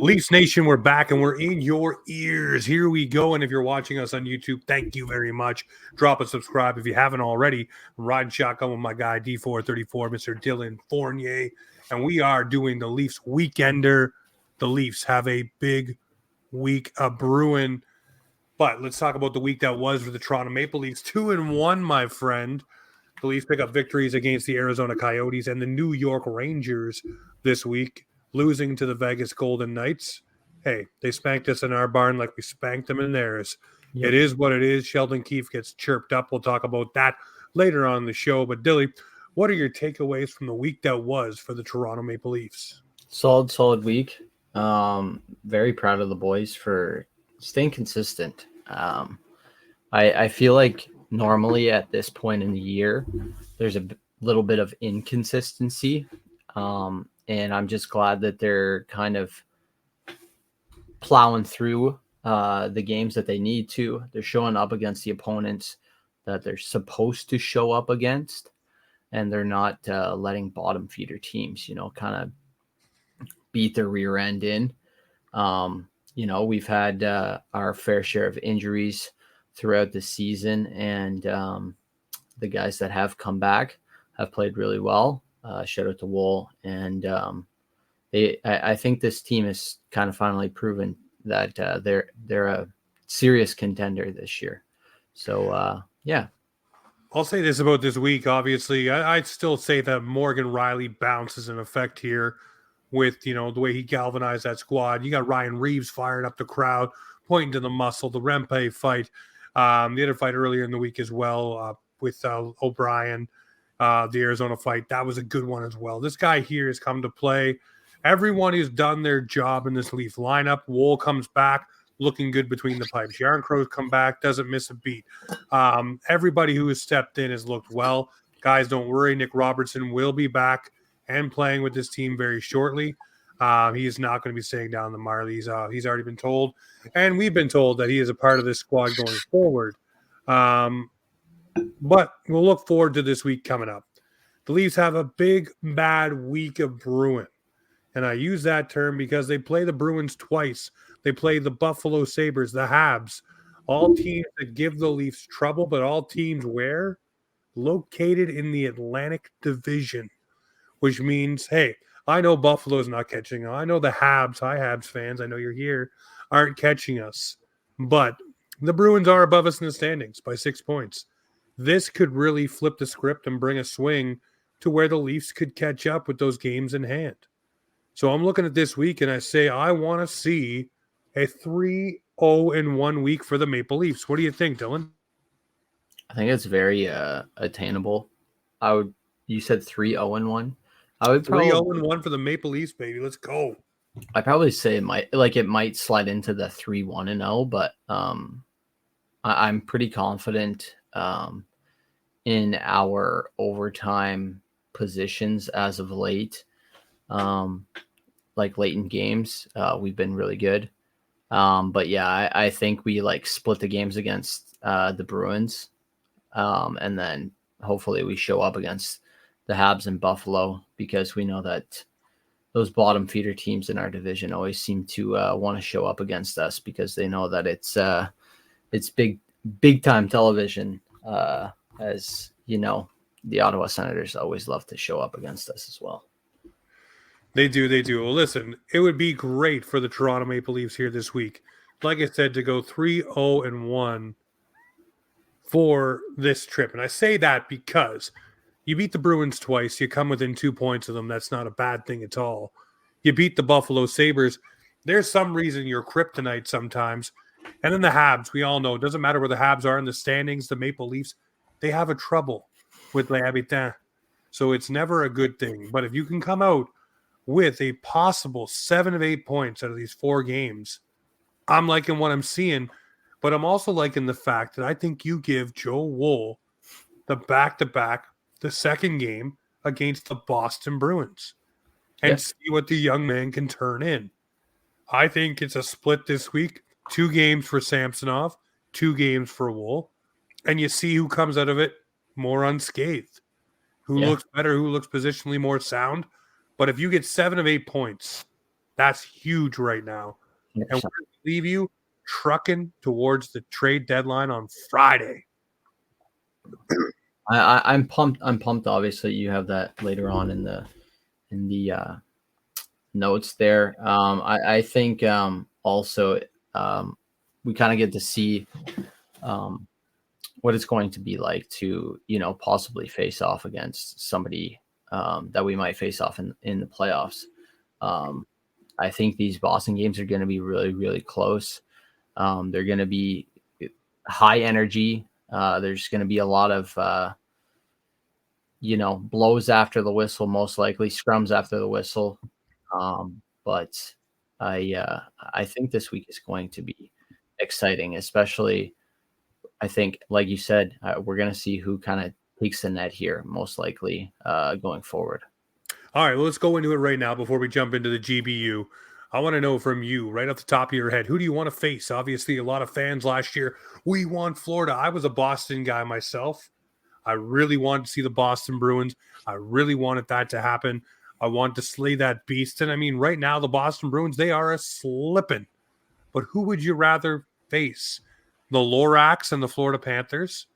Leafs Nation, we're back and we're in your ears. Here we go. And if you're watching us on YouTube, thank you very much. Drop a subscribe if you haven't already. I'm riding shotgun with my guy D434, Mr. Dylan Fournier. And we are doing the Leafs Weekender. The Leafs have a big week, a Bruin. But let's talk about the week that was for the Toronto Maple Leafs. 2-1, my friend. The Leafs pick up victories against the Arizona Coyotes and the New York Rangers this week, losing to the Vegas Golden Knights. Hey, they spanked us in our barn like we spanked them in theirs. Yep. It is what it is. Sheldon Keefe gets chirped up. We'll talk about that later on in the show. But, Dilly, what are your takeaways from the week that was for the Toronto Maple Leafs? Solid week. Very proud of the boys for staying consistent. I feel like normally at this point in the year, there's a little bit of inconsistency. And I'm just glad that they're kind of plowing through the games that they need to. They're showing up against the opponents that they're supposed to show up against, and they're not letting bottom feeder teams, kind of beat their rear end in. We've had our fair share of injuries throughout the season, and the guys that have come back have played really well. Shout out to Woll, and I think this team has kind of finally proven that they're a serious contender this year. So yeah, I'll say this about this week. Obviously, I'd still say that Morgan Riley bounces in effect here with the way he galvanized that squad. You got Ryan Reeves firing up the crowd, pointing to the muscle, the Rempe fight, the other fight earlier in the week as well with O'Brien. The Arizona fight, that was a good one as well. This guy here has come to play. Everyone has done their job in this Leaf lineup. Woll comes back looking good between the pipes. Jarns come back, doesn't miss a beat. Everybody who has stepped in has looked well. Guys, don't worry. Nick Robertson will be back and playing with this team very shortly. He is not going to be staying down the Marlies. He's already been told, and we've been told that he is a part of this squad going forward. But we'll look forward to this week coming up. The Leafs have a big, bad week of Bruin. And I use that term because they play the Bruins twice. They play the Buffalo Sabres, the Habs, all teams that give the Leafs trouble, but all teams where? Located in the Atlantic Division, which means, hey, I know Buffalo's not catching us. I know the Habs, hi Habs fans, I know you're here, aren't catching us. But the Bruins are above us in the standings by 6 points. This could really flip the script and bring a swing to where the Leafs could catch up with those games in hand. So I'm looking at this week and I say I want to see a 3-0-1 week for the Maple Leafs. What do you think, Dylan? I think it's very attainable. You said 3-0-1. I would probably 3-0-1 for the Maple Leafs, baby. Let's go. I'd probably say it might slide into the 3-1-0, but I'm pretty confident in our overtime positions as of late. Like late in games, we've been really good. But yeah, I think we split the games against the Bruins, and then hopefully we show up against the Habs and Buffalo, because we know that those bottom feeder teams in our division always seem to want to show up against us because they know that it's big time television. As you know, the Ottawa Senators always love to show up against us as well. They do. Well, listen, it would be great for the Toronto Maple Leafs here this week, like I said, to go 3-0-1 for this trip. And I say that because you beat the Bruins twice. You come within 2 points of them. That's not a bad thing at all. You beat the Buffalo Sabres. There's some reason you're kryptonite sometimes. And then the Habs, we all know, it doesn't matter where the Habs are in the standings, the Maple Leafs, they have a trouble with Les Habitants. So it's never a good thing. But if you can come out with a possible 7 of 8 points out of these 4 games, I'm liking what I'm seeing. But I'm also liking the fact that I think you give Joe Woll the back-to-back, the second game against the Boston Bruins, and see what the young man can turn in. I think it's a split this week. 2 games for Samsonov, 2 games for Woll, and you see who comes out of it more unscathed, who looks better, who looks positionally more sound. But if you get 7 of 8 points That's huge right now. And 100%. we're going to leave you trucking towards the trade deadline on Friday. I'm pumped. I'm pumped. Obviously, you have that later on in the notes there. I think also we kind of get to see what it's going to be like to possibly face off against somebody that we might face off in the playoffs. I think these Boston games are going to be really, really close. They're going to be high energy. There's going to be a lot of blows after the whistle, most likely scrums after the whistle. But I think this week is going to be exciting, especially I think, like you said, we're going to see who kind of takes the net here, most likely going forward. All right, well, let's go into it right now before we jump into the GBU. I want to know from you, right off the top of your head, who do you want to face? Obviously, a lot of fans last year, we want Florida. I was a Boston guy myself. I really wanted to see the Boston Bruins. I really wanted that to happen. I wanted to slay that beast. And I mean, right now, the Boston Bruins, they are a slipping. But who would you rather face? The Lorax and the Florida Panthers,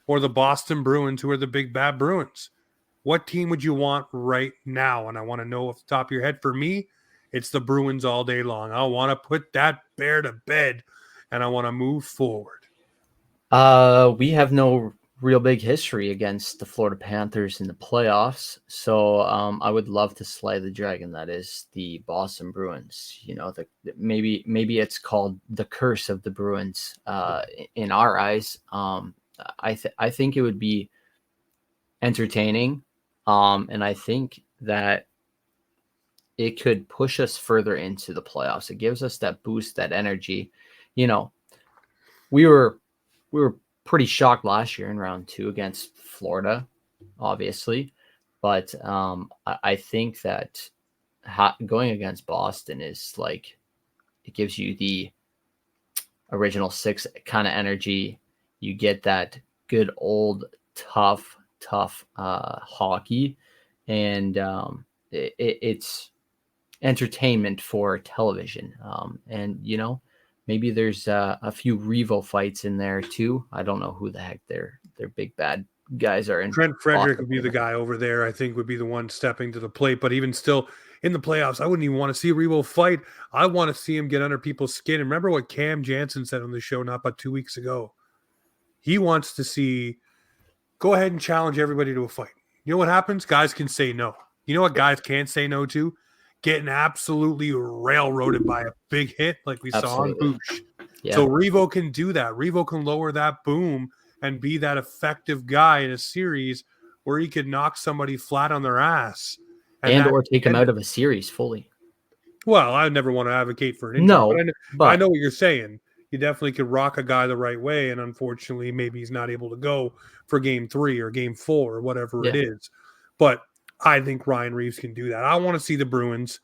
or the Boston Bruins, who are the big bad Bruins? What team would you want right now? And I want to know off the top of your head. For me, it's the Bruins all day long. I want to put that bear to bed, and I want to move forward. We have no real big history against the Florida Panthers in the playoffs, so I would love to slay the dragon that is the Boston Bruins. Maybe it's called the curse of the Bruins in our eyes. I think it would be entertaining, and I think that it could push us further into the playoffs. It gives us that boost, that energy. We were pretty shocked last year in round 2 against Florida, obviously, but I think that going against Boston is like, it gives you the original 6 kind of energy. You get that good old tough hockey, and it's entertainment for television. And maybe there's a few Revo fights in there too. I don't know who the heck their big bad guys are. Trent Frederick would be the guy over there. I think would be the one stepping to the plate. But even still, in the playoffs, I wouldn't even want to see Revo fight. I want to see him get under people's skin. And remember what Cam Jansen said on the show not but 2 weeks ago. He wants to see, go ahead and challenge everybody to a fight. You know what happens? Guys can say no. You know what guys can't say no to? Getting absolutely railroaded by a big hit like we saw on Boosh. Yeah. So Revo can do that. Revo can lower that boom and be that effective guy in a series where he could knock somebody flat on their ass. And or take him out of a series fully. Well, I never want to advocate for an injury. No, but I know what you're saying. You definitely could rock a guy the right way, and unfortunately, maybe he's not able to go for game 3 or game 4 or whatever it is. But I think Ryan Reeves can do that. I want to see the Bruins.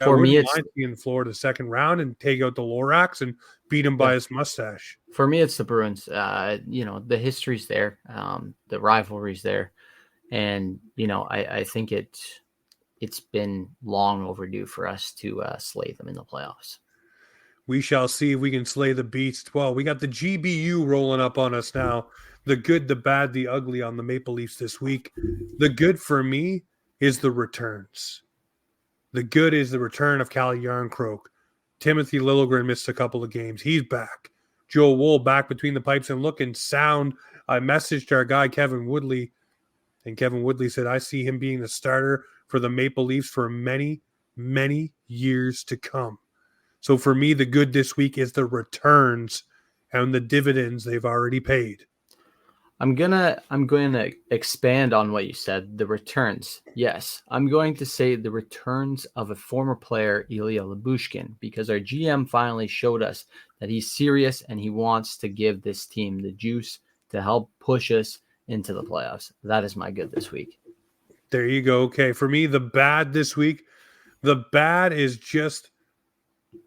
For me, it's in Florida second round and take out the Lorax and beat him by his mustache. For me, it's the Bruins. The history's there, the rivalry's there, and I think it's been long overdue for us to slay them in the playoffs. We shall see if we can slay the beast. Well, we got the GBU rolling up on us now. The good, the bad, the ugly on the Maple Leafs this week. The good for me is the returns. The good is the return of Calle Jarnkrok. Timothy Liljegren missed a couple of games. He's back. Joe Woll back between the pipes and looking sound. I messaged our guy, Kevin Woodley, and Kevin Woodley said, I see him being the starter for the Maple Leafs for many, many years to come. So for me, the good this week is the returns and the dividends they've already paid. I'm going to expand on what you said, the returns. Yes, I'm going to say the returns of a former player, Ilya Lyubushkin, because our GM finally showed us that he's serious and he wants to give this team the juice to help push us into the playoffs. That is my good this week. There you go. Okay, for me, the bad this week, the bad is just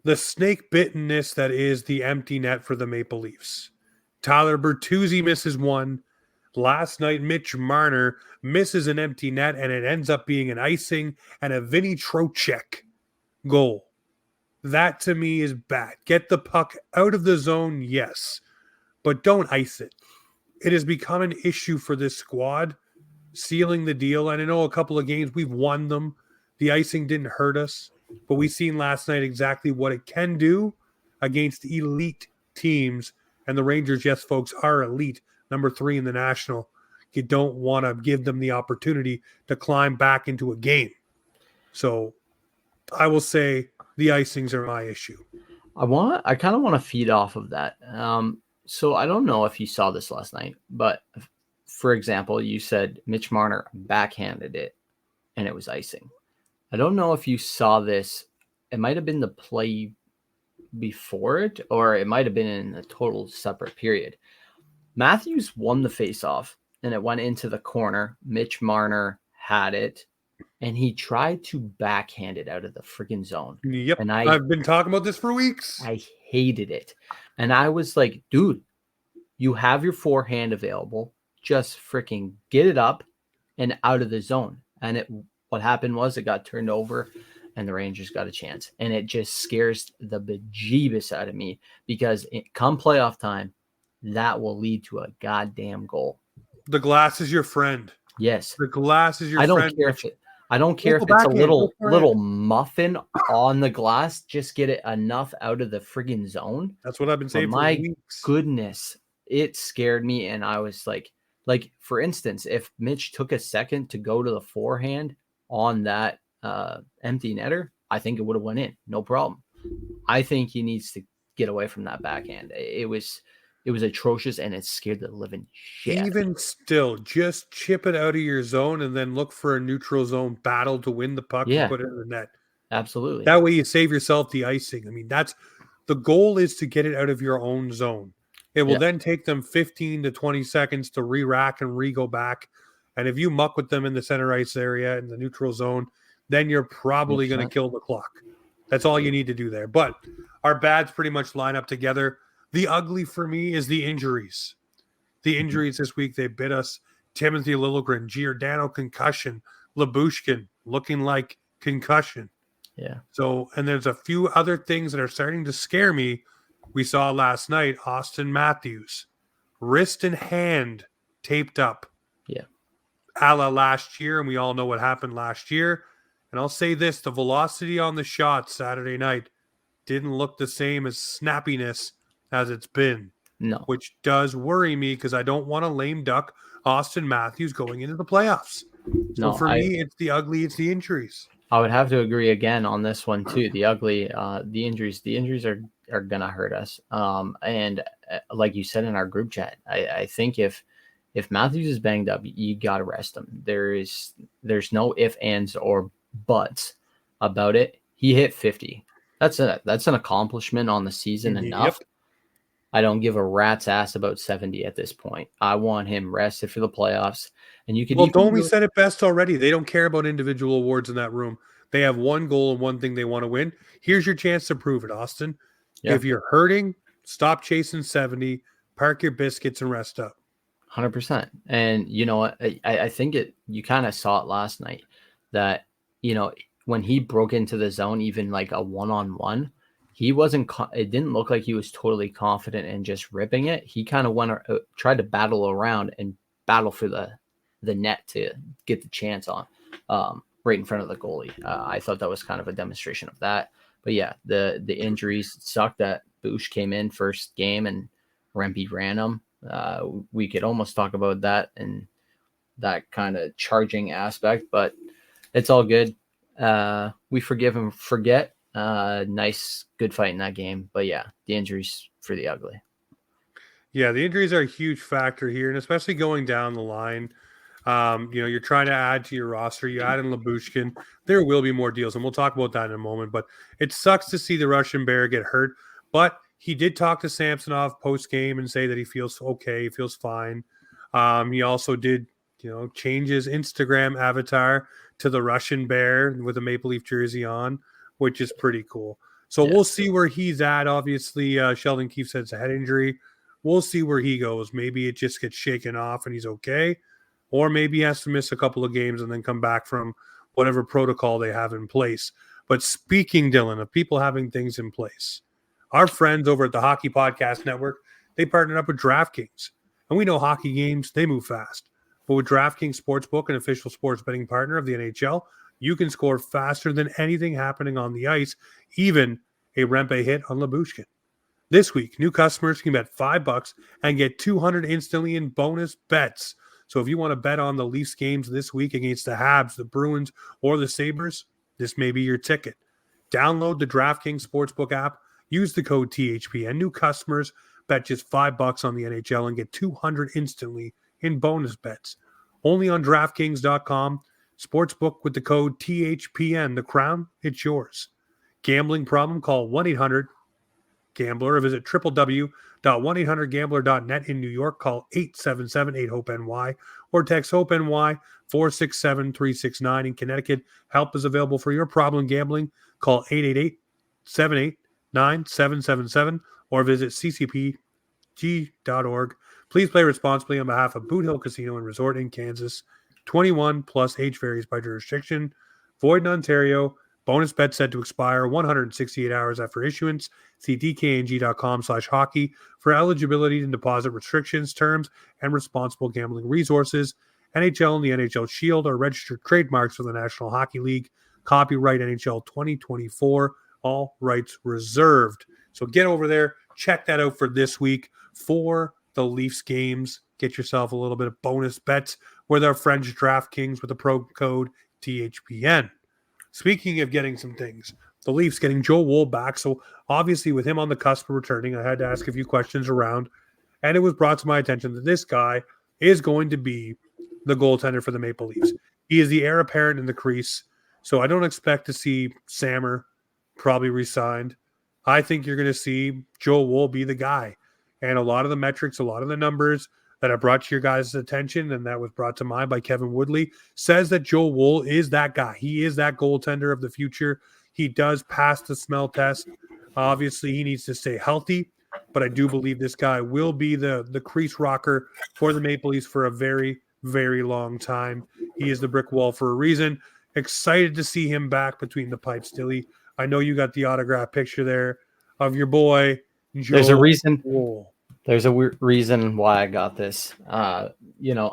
the snake bittenness that is the empty net for the Maple Leafs. Tyler Bertuzzi misses one. Last night, Mitch Marner misses an empty net, and it ends up being an icing and a Vinny Trocheck goal. That to me is bad. Get the puck out of the zone, yes, but don't ice it. It has become an issue for this squad, sealing the deal. And I know a couple of games we've won them. The icing didn't hurt us, but we seen last night exactly what it can do against elite teams. And the Rangers, yes, folks, are elite, number 3 in the National. You don't want to give them the opportunity to climb back into a game. So I will say the icings are my issue. I kind of want to feed off of that. So I don't know if you saw this last night, but for example, you said Mitch Marner backhanded it and it was icing. I don't know if you saw this. It might have been the play before it, or it might have been in a total separate period. Matthews won the faceoff and it went into the corner. Mitch Marner had it and he tried to backhand it out of the freaking zone. Yep. And I've been talking about this for weeks. I hated it. And I was like, dude, you have your forehand available. Just freaking get it up and out of the zone. And what happened was it got turned over and the Rangers got a chance. And it just scares the bejeebus out of me because come playoff time, that will lead to a goddamn goal. The glass is your friend. Yes. The glass is your friend. I don't care if it's a little muffin on the glass. Just get it enough out of the friggin' zone. That's what I've been saying for weeks. Goodness, it scared me. And I was like, for instance, if Mitch took a second to go to the forehand on that empty netter, I think it would have went in. No problem. I think he needs to get away from that backhand. It was atrocious and it scared the living shit. Even still, just chip it out of your zone and then look for a neutral zone battle to win the puck and put it in the net. Absolutely. That way you save yourself the icing. I mean, that's the goal, is to get it out of your own zone. It will then take them 15 to 20 seconds to re-rack and re-go back. And if you muck with them in the center ice area in the neutral zone, then you're probably going to kill the clock. That's all you need to do there. But our bads pretty much line up together. The ugly for me is the injuries. The injuries this week, they bit us. Timothy Liljegren, Giordano concussion, Lyubushkin looking like concussion. Yeah. So, and there's a few other things that are starting to scare me. We saw last night, Austin Matthews, wrist and hand taped up. Yeah. A la last year, and we all know what happened last year. And I'll say this, the velocity on the shot Saturday night didn't look the same as snappiness as it's been. No. Which does worry me because I don't want to lame duck Austin Matthews going into the playoffs. So for me, it's the ugly, it's the injuries. I would have to agree again on this one too. The ugly, the injuries are gonna hurt us. And like you said in our group chat, I think if Matthews is banged up, you gotta rest him. There's no ifs, ands, or buts about it. He hit 50. That's an accomplishment on the season enough. Yep. I don't give a rat's ass about 70 at this point. I want him rested for the playoffs. And you can. Well, don't we said it best already? They don't care about individual awards in that room. They have one goal and one thing they want to win. Here's your chance to prove it, Austin. Yeah. If you're hurting, stop chasing 70, park your biscuits and rest up. 100%. And you know what? I think you kind of saw it last night that, you know, when he broke into the zone, even like a one-on-one, he wasn't. It didn't look like he was totally confident in just ripping it. He kind of tried to battle around and battle for the net to get the chance on right in front of the goalie. I thought that was kind of a demonstration of that. But yeah, the injuries sucked that Boosh came in first game and Rempe ran him. We could almost talk about that and that kind of charging aspect, but it's all good. We forgive and forget. Nice, good fight in that game. But yeah, the injuries for the ugly. Yeah, the injuries are a huge factor here, and especially going down the line. You're trying to add to your roster. You add in Lyubushkin. There will be more deals, and we'll talk about that in a moment. But it sucks to see the Russian Bear get hurt. But he did talk to Samsonov post-game and say that he feels okay, he feels fine. He also did, change his Instagram avatar to the Russian Bear with a Maple Leaf jersey on, which is pretty cool. So we'll see where he's at. Obviously, Sheldon Keefe said it's a head injury. We'll see where he goes. Maybe it just gets shaken off and he's okay. Or maybe he has to miss a couple of games and then come back from whatever protocol they have in place. But speaking, Dylan, of people having things in place, our friends over at the Hockey Podcast Network, they partnered up with DraftKings. And we know hockey games, they move fast. But with DraftKings Sportsbook, an official sports betting partner of the NHL, you can score faster than anything happening on the ice, even a Rempe hit on Labushkin. This week, new customers can bet $5 and get $200 instantly in bonus bets. So if you want to bet on the Leafs games this week against the Habs, the Bruins, or the Sabres, this may be your ticket. Download the DraftKings Sportsbook app, use the code THP, and new customers bet just $5 on the NHL and get $200 instantly in bonus bets. Only on DraftKings.com. Sportsbook with the code THPN. The crown, it's yours. Gambling problem? Call 1-800-GAMBLER or visit www.1800gambler.net in New York. Call 877-8-HOPE-NY or text HOPE-NY 467-369. In Connecticut, help is available for your problem gambling. Call 888-789-777 or visit ccpg.org. Please play responsibly on behalf of Boot Hill Casino and Resort in Kansas. 21 plus, age varies by jurisdiction. Void in Ontario. Bonus bet set to expire 168 hours after issuance. See dkng.com/hockey for eligibility and deposit restrictions, terms, and responsible gambling resources. NHL and the NHL Shield are registered trademarks for the National Hockey League. Copyright NHL 2024. All rights reserved. So get over there. Check that out for this week for the Leafs games. Get yourself a little bit of bonus bets with our friends DraftKings with the pro code THPN. Speaking of getting some things, the Leafs getting Joe Woll back. So obviously with him on the cusp of returning, I had to ask a few questions around. And it was brought to my attention that this guy is going to be the goaltender for the Maple Leafs. He is the heir apparent in the crease. So I don't expect to see Sammer probably re-signed. I think you're going to see Joe Woll be the guy. And a lot of the metrics, a lot of the numbers that I brought to your guys' attention, and that was brought to mind by Kevin Woodley, says that Joe Woll is that guy. He is that goaltender of the future. He does pass the smell test. Obviously, he needs to stay healthy, but I do believe this guy will be the crease rocker for the Maple Leafs for a very, very long time. He is the brick wall for a reason. Excited to see him back between the pipes, Dilly. I know you got the autograph picture there of your boy, Joe There's a reason. Woll. There's a reason why I got this. Him and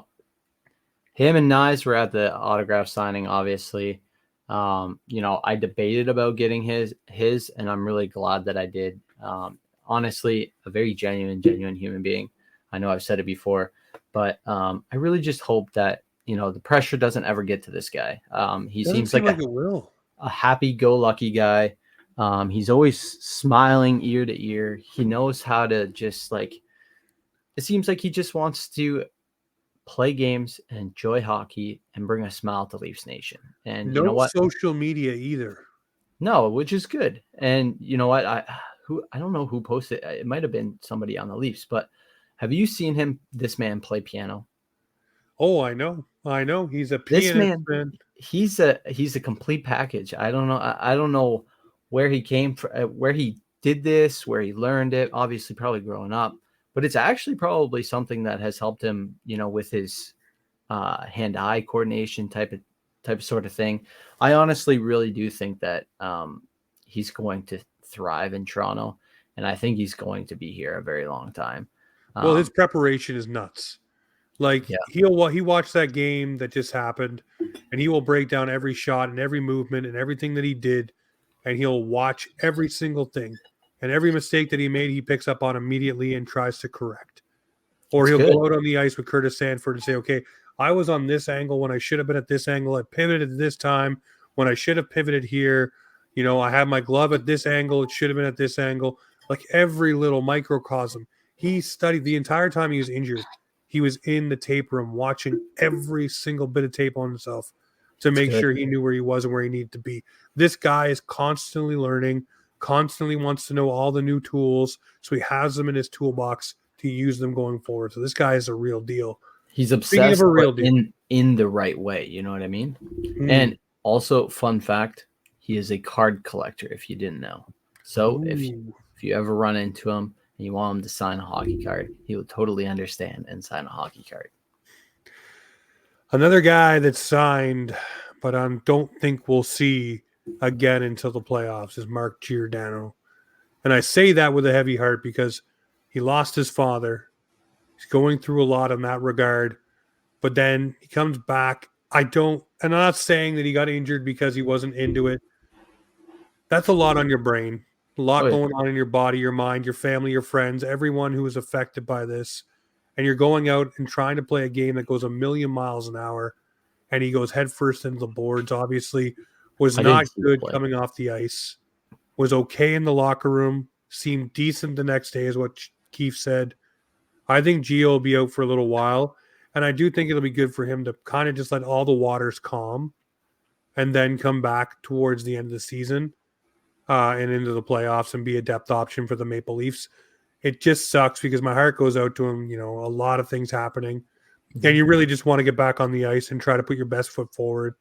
Nyes were at the autograph signing, obviously. I debated about getting his, and I'm really glad that I did. Honestly, a very genuine human being. I know I've said it before, but I really just hope that, the pressure doesn't ever get to this guy. He seems like it will. A happy-go-lucky guy. He's always smiling ear to ear. He knows how to just it seems like he just wants to play games and enjoy hockey and bring a smile to Leafs Nation. And you know what? Social media either. No, which is good. And you know what? I don't know who posted it. It might have been somebody on the Leafs, but have you seen this man play piano? Oh, I know. He's a This pianist, man. He's a complete package. I don't know. I don't know where he came from, where he did this, where he learned it. Obviously, probably growing up, but it's actually probably something that has helped him, with his hand-eye coordination type of sort of thing. I honestly really do think that he's going to thrive in Toronto, and I think he's going to be here a very long time. Well, his preparation is nuts. He watched that game that just happened, and he will break down every shot and every movement and everything that he did, and he'll watch every single thing. And every mistake that he made, he picks up on immediately and tries to correct. Or he'll go out on the ice with Curtis Sanford and say, okay, I was on this angle when I should have been at this angle. I pivoted at this time when I should have pivoted here. I had my glove at this angle. It should have been at this angle. Every little microcosm. He studied the entire time he was injured. He was in the tape room watching every single bit of tape on himself to make sure he knew where he was and where he needed to be. This guy is constantly learning, constantly wants to know all the new tools, so he has them in his toolbox to use them going forward. So this guy is a real deal. He's obsessed in the right way. You know what I mean? And also, fun fact, he is a card collector, if you didn't know. So if you ever run into him and you want him to sign a hockey card, he will totally understand and sign a hockey card. Another guy that's signed, but I don't think we'll see again until the playoffs is Mark Giordano. And I say that with a heavy heart because he lost his father. He's going through a lot in that regard. But then he comes back. And I'm not saying that he got injured because he wasn't into it. That's a lot on your brain, a lot going on in your body, your mind, your family, your friends, everyone who is affected by this. And you're going out and trying to play a game that goes a million miles an hour. And he goes headfirst into the boards. Obviously, was not good coming off the ice. Was okay in the locker room. Seemed decent the next day, is what Keefe said. I think Gio will be out for a little while. And I do think it'll be good for him to kind of just let all the waters calm and then come back towards the end of the season and into the playoffs and be a depth option for the Maple Leafs. It just sucks because my heart goes out to him. You know, a lot of things happening. And you really just want to get back on the ice and try to put your best foot forward.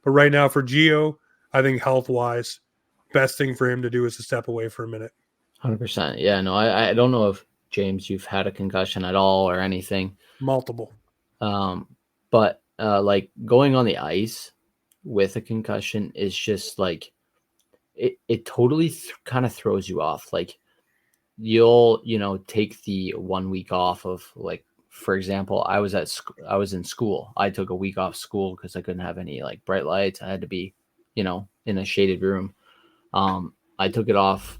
But right now for Gio, I think health-wise, best thing for him to do is to step away for a minute. 100%. Yeah, no, I don't know if, James, you've had a concussion at all or anything. Multiple. But like going on the ice with a concussion is just like, it totally kind of throws you off. Like you'll, take the 1 week off of, like, for example, I was in school. I took a week off school because I couldn't have any like bright lights. I had to be, in a shaded room. I took it off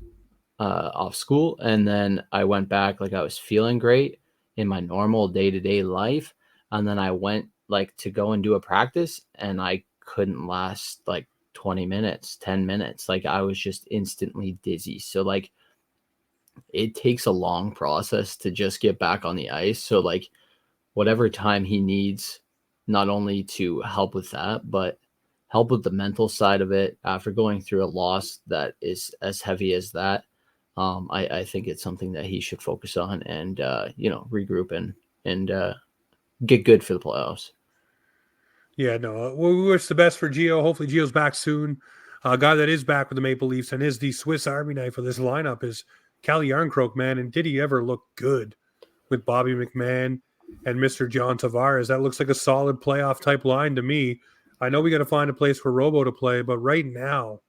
school, and then I went back like I was feeling great in my normal day-to-day life. And then I went like to go and do a practice, and I couldn't last like 20 minutes, 10 minutes. Like I was just instantly dizzy. So like it takes a long process to just get back on the ice. So like whatever time he needs, not only to help with that, but help with the mental side of it after going through a loss that is as heavy as that. I think it's something that he should focus on and, regroup and get good for the playoffs. Yeah, no, we wish the best for Gio. Hopefully Gio's back soon. A guy that is back with the Maple Leafs and is the Swiss Army knife of this lineup is Calle Jarnkrok, man. And did he ever look good with Bobby McMahon and Mr. John Tavares? That looks like a solid playoff type line to me. I know we got to find a place for Robo to play, but right now,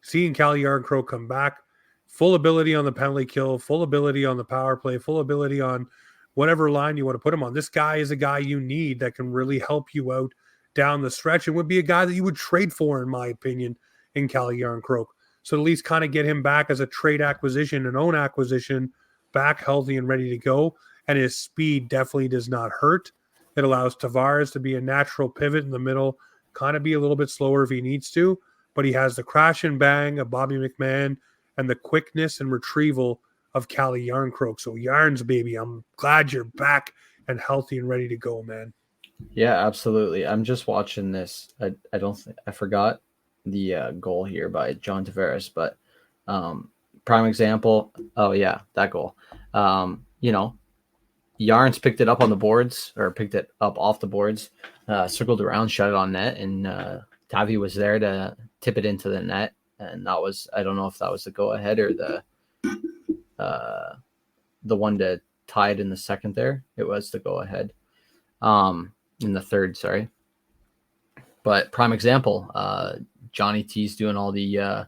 seeing Calle Jarnkrok come back, full ability on the penalty kill, full ability on the power play, full ability on whatever line you want to put him on. This guy is a guy you need that can really help you out down the stretch and would be a guy that you would trade for, in my opinion, in Calle Jarnkrok. So at least kind of get him back as a trade acquisition, an own acquisition, back healthy and ready to go. And his speed definitely does not hurt. It allows Tavares to be a natural pivot in the middle, kind of be a little bit slower if he needs to, but he has the crash and bang of Bobby McMahon and the quickness and retrieval of Calle Jarnkrok. So Jarns, baby, I'm glad you're back and healthy and ready to go, man. Yeah, absolutely. I'm just watching this. I forgot the goal here by John Tavares, but prime example. Oh yeah, that goal. Jarns picked it up on the boards, or picked it up off the boards, circled around, shot it on net, and Tavi was there to tip it into the net. And that was, I don't know if that was the go ahead or the one to tie it in the second there. It was the go ahead. In the third, sorry. But prime example, Johnny T's doing all the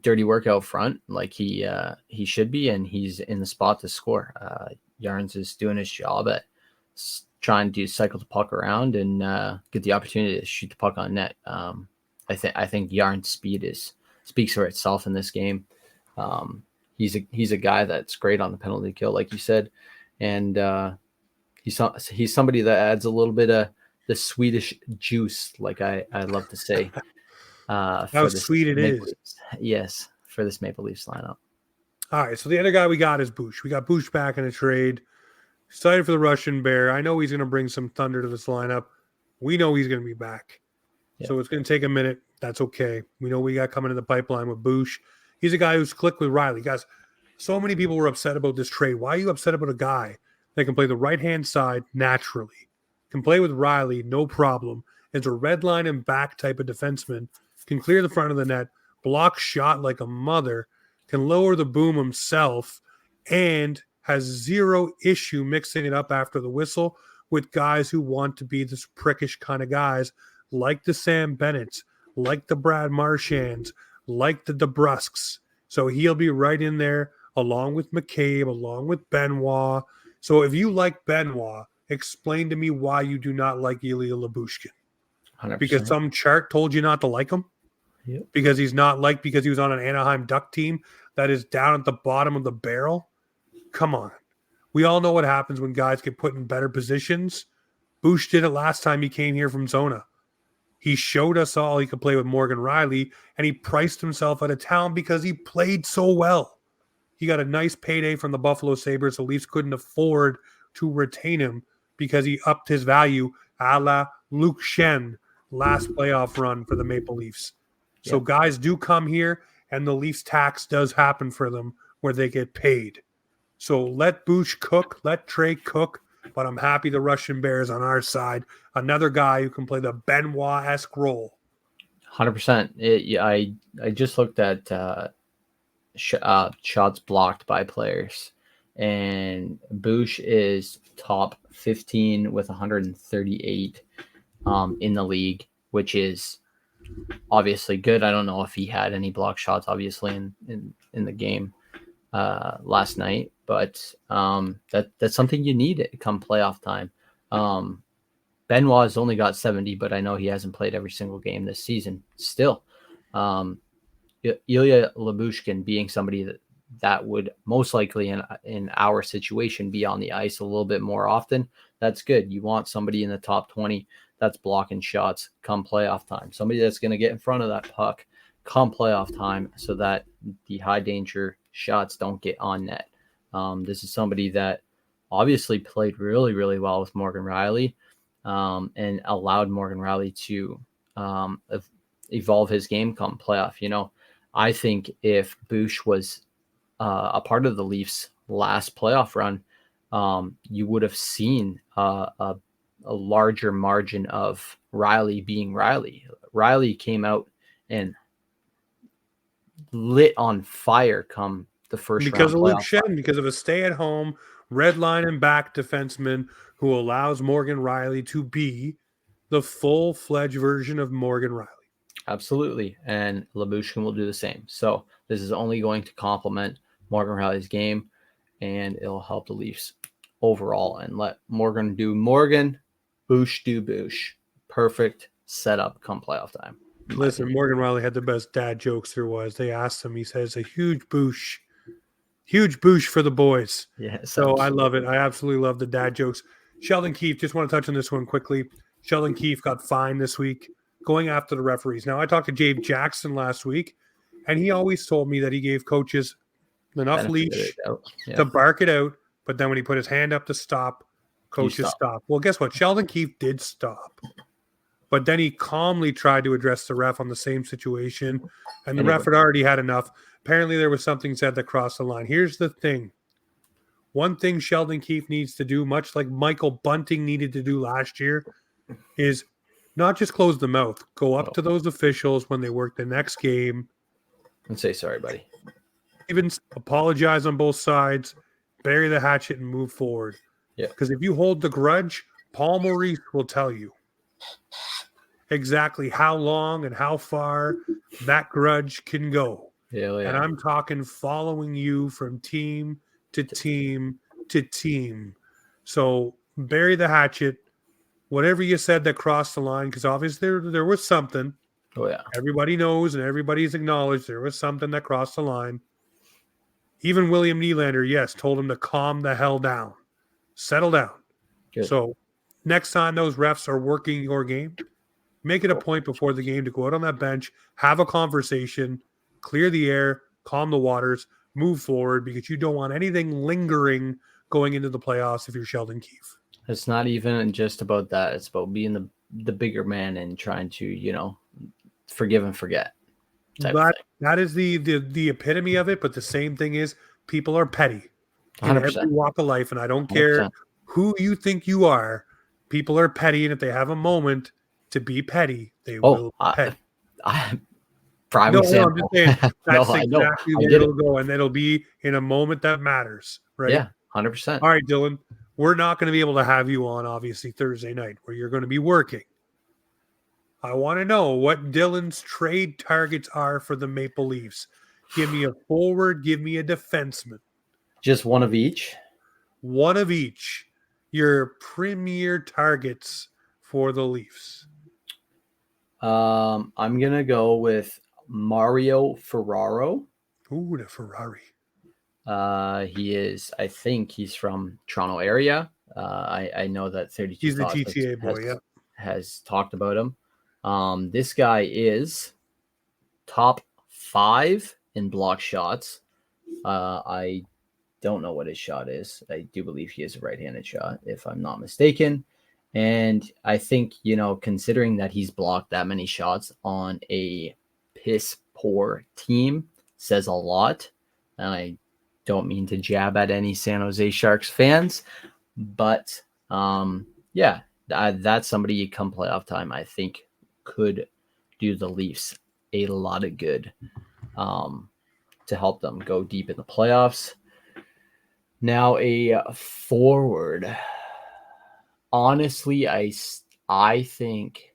dirty work out front, like he should be, and he's in the spot to score. Jarns is doing his job at trying to cycle the puck around and get the opportunity to shoot the puck on net. I think Jarns' speed speaks for itself in this game. He's a guy that's great on the penalty kill, like you said, and he's somebody that adds a little bit of the Swedish juice, like I love to say. How sweet it is. Leafs. Yes, for this Maple Leafs lineup. All right, so the other guy we got is Boosh. We got Boosh back in a trade. Excited for the Russian Bear. I know he's going to bring some thunder to this lineup. We know he's going to be back. Yeah. So it's going to take a minute. That's okay. We know we got coming in the pipeline with Boosh. He's a guy who's clicked with Riley. Guys, so many people were upset about this trade. Why are you upset about a guy that can play the right-hand side naturally, can play with Riley, no problem, is a red line and back type of defenseman, can clear the front of the net, block shot like a mother, can lower the boom himself, and has zero issue mixing it up after the whistle with guys who want to be this prickish kind of guys like the Sam Bennetts, like the Brad Marchands, like the DeBrusques. So he'll be right in there along with McCabe, along with Benoit. So if you like Benoit, explain to me why you do not like Ilya Lyubushkin. 100%. Because some chart told you not to like him? Yep. Because he's not liked because he was on an Anaheim Duck team that is down at the bottom of the barrel? Come on. We all know what happens when guys get put in better positions. Boosh did it last time he came here from Zona. He showed us all he could play with Morgan Riley, and he priced himself out of town because he played so well. He got a nice payday from the Buffalo Sabres. The Leafs couldn't afford to retain him because he upped his value a la Luke Shen last playoff run for the Maple Leafs. So guys do come here, and the Leafs tax does happen for them where they get paid. So let Boosh cook, let Trey cook, but I'm happy the Russian Bear is on our side. Another guy who can play the Benoit-esque role. 100%. I just looked at shots blocked by players, and Boosh is top 15 with 138 in the league, which is obviously good. I don't know if he had any block shots, obviously, in the game last night, but that's something you need come playoff time. Benoit has only got 70, but I know he hasn't played every single game this season. Still, Ilya Lyubushkin being somebody that would most likely in our situation be on the ice a little bit more often, that's good. You want somebody in the top 20 that's blocking shots come playoff time. Somebody that's going to get in front of that puck come playoff time so that the high danger shots don't get on net. This is somebody that obviously played really, really well with Morgan Riley and allowed Morgan Riley to evolve his game come playoff. You know, I think if Boosh was a part of the Leafs' last playoff run, you would have seen a larger margin of Riley being Riley. Riley came out and lit on fire come the first because round of Luke playoff Shen, because of a stay-at-home red line and back defenseman who allows Morgan Riley to be the full-fledged version of Morgan Riley. Absolutely, and Lyubushkin will do the same. So this is only going to complement Morgan Riley's game, and it'll help the Leafs overall and let Morgan do Morgan, Boosh do Boosh. Perfect setup come playoff time. Listen, Morgan Riley had the best dad jokes there was. They asked him, he says, a huge boosh for the boys. Yeah, so I love it. I absolutely love the dad jokes. Sheldon Keefe, just want to touch on this one quickly. Sheldon Keefe got fined this week going after the referees. Now, I talked to Dave Jackson last week, and he always told me that he gave coaches enough leash to bark it out, but then when he put his hand up to stop, coaches stop. Well, guess what? Sheldon Keefe did stop. But then he calmly tried to address the ref on the same situation, and the ref had already had enough. Apparently, there was something said that crossed the line. Here's the thing. One thing Sheldon Keefe needs to do, much like Michael Bunting needed to do last year, is not just close the mouth. Go up to those officials when they work the next game. And say, sorry, buddy. Even apologize on both sides, bury the hatchet, and move forward. Yeah. Because if you hold the grudge, Paul Maurice will tell you exactly how long and how far that grudge can go. Yeah. And I'm talking following you from team to team to team. So bury the hatchet. Whatever you said that crossed the line, because obviously there was something. Oh, yeah. Everybody knows and everybody's acknowledged there was something that crossed the line. Even William Nylander, yes, told him to calm the hell down. Settle down. Good. So next time those refs are working your game, make it a point before the game to go out on that bench, have a conversation, clear the air, calm the waters, move forward, because you don't want anything lingering going into the playoffs if you're Sheldon Keefe. It's not even just about that. It's about being the bigger man and trying to, forgive and forget. That is the epitome of it, but the same thing is people are petty in 100%. every walk of life, and I don't care 100%. who you think you are. People are petty, and if they have a moment to be petty, they will be petty. Prime example. I'm just saying, that's exactly where it'll go, and it'll be in a moment that matters, right? Yeah, 100%. All right, Dylan, we're not going to be able to have you on, obviously, Thursday night, where you're going to be working. I want to know what Dylan's trade targets are for the Maple Leafs. Give me a forward, give me a defenseman. Just one of each? One of each. Your premier targets for the Leafs. I'm going to go with Mario Ferraro. Ooh, the Ferrari. I think he's from Toronto area. I know that 32 He's the Thoughts GTA boy, has talked about him. This guy is top 5 in block shots. I don't know what his shot is. I do believe he is a right-handed shot, if I'm not mistaken. And I think, considering that he's blocked that many shots on a piss poor team says a lot. And I don't mean to jab at any San Jose Sharks fans, but that's somebody come playoff time I think could do the Leafs a lot of good to help them go deep in the playoffs. Now a forward. Honestly, I think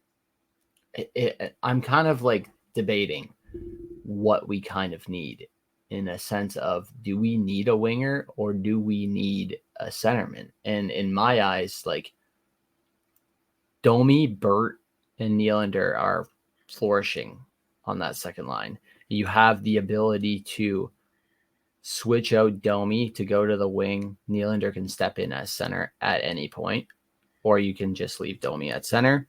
I'm kind of like debating what we kind of need in a sense of, do we need a winger or do we need a centerman? And in my eyes, like Domi, Burt, and Nylander are flourishing on that second line. You have the ability to switch out Domi to go to the wing. Nylander can step in as center at any point, or you can just leave Domi at center.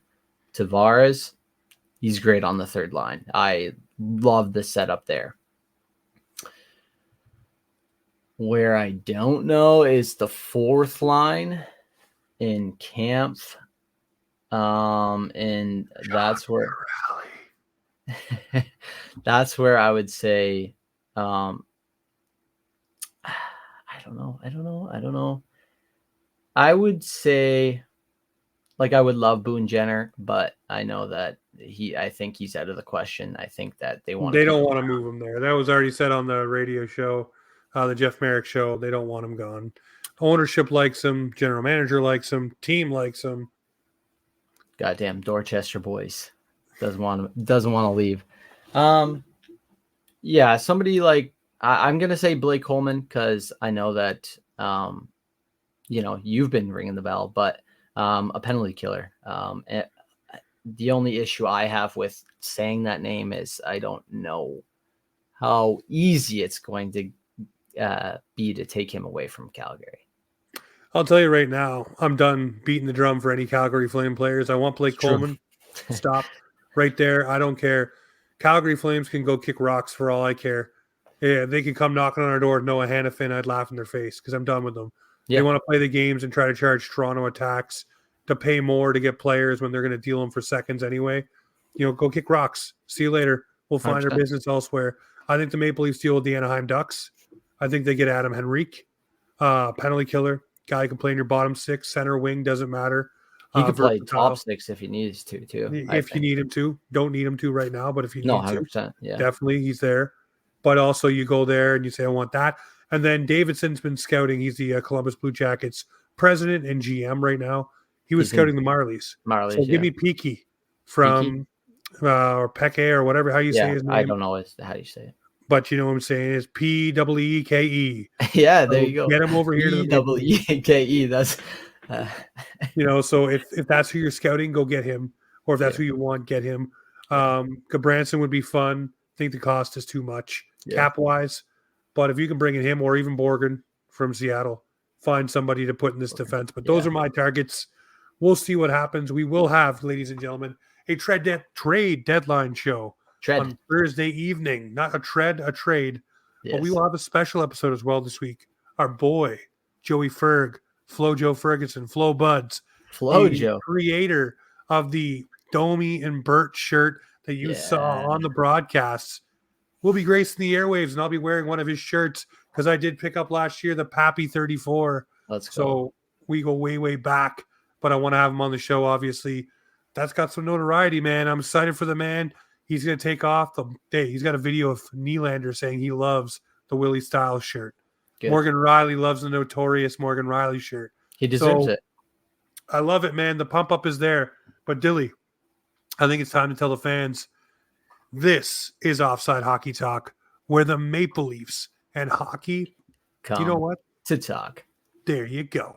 Tavares, he's great on the third line. I love the setup there. Where I don't know is the fourth line in camp. And that's where that's where I would say I don't know. I would say, like, I would love Boone Jenner, but I know that I think he's out of the question. I think that they don't want to move him there. That was already said on the radio show, the Jeff Merrick show. They don't want him gone. Ownership likes him. General manager likes him. Team likes him. Goddamn Dorchester boys doesn't want to leave. Yeah, somebody like I'm gonna say Blake Coleman because I know that you've been ringing the bell, but a penalty killer. The only issue I have with saying that name is I don't know how easy it's going to be to take him away from Calgary. I'll tell you right now, I'm done beating the drum for any Calgary Flame players. I want Blake Coleman. Stop right there. I don't care. Calgary Flames can go kick rocks for all I care. Yeah, they can come knocking on our door. Noah Hannafin, I'd laugh in their face because I'm done with them. Yeah. They want to play the games and try to charge Toronto attacks to pay more to get players when they're going to deal them for seconds anyway. Go kick rocks. See you later. We'll find 100%. Our business elsewhere. I think the Maple Leafs deal with the Anaheim Ducks. I think they get Adam Henrique, penalty killer. Guy can play in your bottom six, center, wing, doesn't matter. He could play top six if he needs to, too. If you need him to. Don't need him to right now, but if you need 100%, to, yeah. Definitely he's there. But also you go there and you say, I want that. And then Davidson's been scouting. He's the Columbus Blue Jackets president and GM right now. He was scouting the Marlies. So give me Peaky from or Peke or whatever, how you say his name. I don't know how you say it. But you know what I'm saying? It's P-E-E-K-E. Yeah, there you go. Get him over here to the P-E-E-K-E. That's so if that's who you're scouting, go get him. Or if that's who you want, get him. Gabranson would be fun. I think the cost is too much cap-wise. But if you can bring in him or even Borgen from Seattle, find somebody to put in this defense. But those are my targets. We'll see what happens. We will have, ladies and gentlemen, a trade deadline show on Thursday evening. Not a trade. Yes. But we will have a special episode as well this week. Our boy, Joey Ferg, Joe Ferguson, Flo Buds, Joe, creator of the Domi and Burt shirt that you saw on the broadcasts, will be gracing the airwaves, and I'll be wearing one of his shirts because I did pick up last year the Pappy 34. Let's go. So we go way, way back, but I want to have him on the show, obviously. That's got some notoriety, man. I'm excited for the man. He's going to take off the day. He's got a video of Nylander saying he loves the Willie Styles shirt. Good. Morgan Riley loves the notorious Morgan Riley shirt. He deserves it. I love it, man. The pump up is there. But Dilly, I think it's time to tell the fans this is Offside Hockey Talk, where the Maple Leafs and hockey, Come you know what? to talk. There you go.